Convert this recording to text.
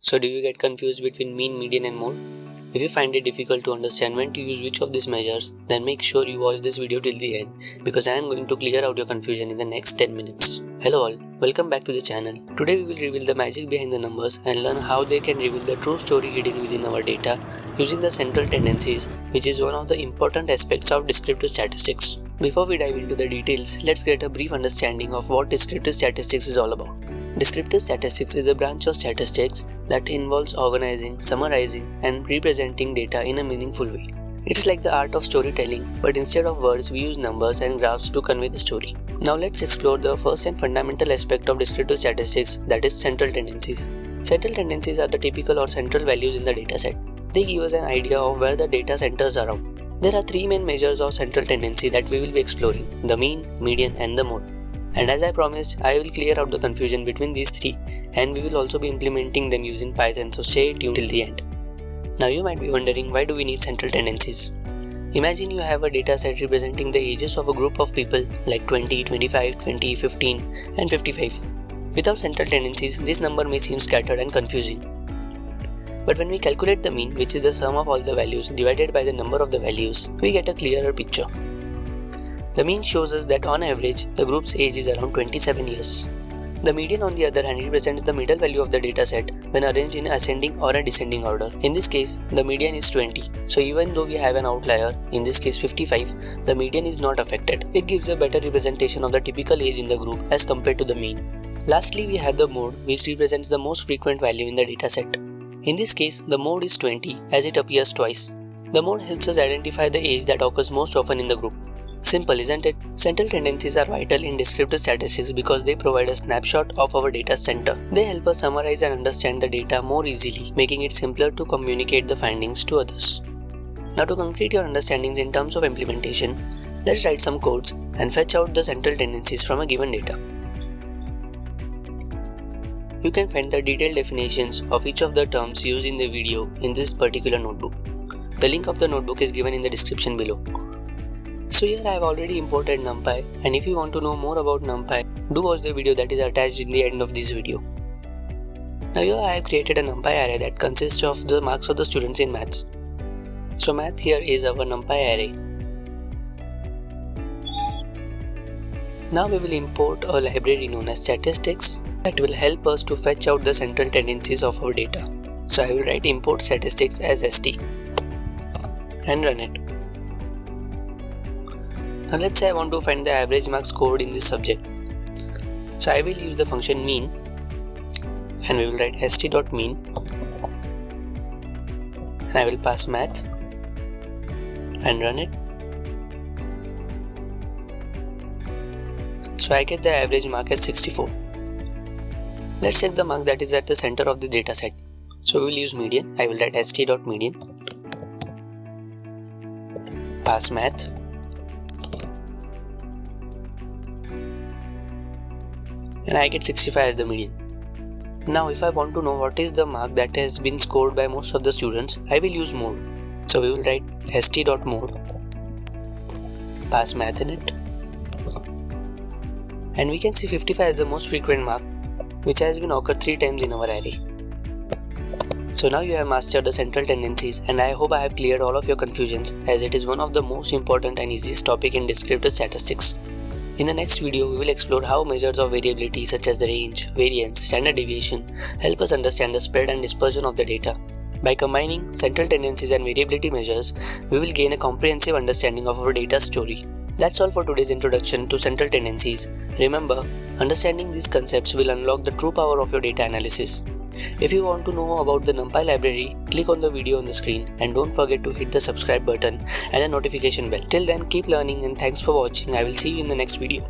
So do you get confused between mean, median and mode? If you find it difficult to understand when to use which of these measures, then make sure you watch this video till the end because I am going to clear out your confusion in the next 10 minutes. Hello all, welcome back to the channel. Today we will reveal the magic behind the numbers and learn how they can reveal the true story hidden within our data using the central tendencies, which is one of the important aspects of descriptive statistics. Before we dive into the details, let's get a brief understanding of what descriptive statistics is all about. Descriptive statistics is a branch of statistics that involves organizing, summarizing, and representing data in a meaningful way. It's like the art of storytelling, but instead of words, we use numbers and graphs to convey the story. Now let's explore the first and fundamental aspect of descriptive statistics, that is central tendencies. Central tendencies are the typical or central values in the dataset. They give us an idea of where the data centers around. There are three main measures of central tendency that we will be exploring: the mean, median, and the mode. And as I promised, I will clear out the confusion between these three, and we will also be implementing them using Python, so stay tuned till the end. Now you might be wondering, why do we need central tendencies? Imagine you have a dataset representing the ages of a group of people like 20, 25, 20, 15 and 55. Without central tendencies, this number may seem scattered and confusing. But when we calculate the mean, which is the sum of all the values divided by the number of the values, we get a clearer picture. The mean shows us that on average, the group's age is around 27 years. The median on the other hand represents the middle value of the dataset when arranged in ascending or a descending order. In this case, the median is 20. So even though we have an outlier, in this case 55, the median is not affected. It gives a better representation of the typical age in the group as compared to the mean. Lastly, we have the mode, which represents the most frequent value in the dataset. In this case, the mode is 20 as it appears twice. The mode helps us identify the age that occurs most often in the group. Simple, isn't it? Central tendencies are vital in descriptive statistics because they provide a snapshot of our data center. They help us summarize and understand the data more easily, making it simpler to communicate the findings to others. Now to complete your understandings in terms of implementation, let's write some codes and fetch out the central tendencies from a given data. You can find the detailed definitions of each of the terms used in the video in this particular notebook. The link of the notebook is given in the description below. So here I have already imported NumPy, and if you want to know more about NumPy, do watch the video that is attached in the end of this video. Now here I have created a NumPy array that consists of the marks of the students in maths. So math here is our NumPy array. Now we will import a library known as statistics that will help us to fetch out the central tendencies of our data. So I will write import statistics as st and run it. Now let's say I want to find the average marks scored in this subject. So I will use the function mean and we will write st.mean and I will pass math and run it. So I get the average mark as 64. Let's check the mark that is at the center of the dataset. So we will use median. I will write st.median, pass math, and I get 65 as the median. Now if I want to know what is the mark that has been scored by most of the students, I will use mode. So we will write st.mode, pass math in it, and we can see 55 as the most frequent mark, which has been occurred 3 times in our array. So now you have mastered the central tendencies, and I hope I have cleared all of your confusions, as it is one of the most important and easiest topic in descriptive statistics. In the next video, we will explore how measures of variability such as the range, variance, standard deviation help us understand the spread and dispersion of the data. By combining central tendencies and variability measures, we will gain a comprehensive understanding of our data story. That's all for today's introduction to central tendencies. Remember, understanding these concepts will unlock the true power of your data analysis. If you want to know about the NumPy library, click on the video on the screen and don't forget to hit the subscribe button and the notification bell. Till then, keep learning and thanks for watching. I will see you in the next video.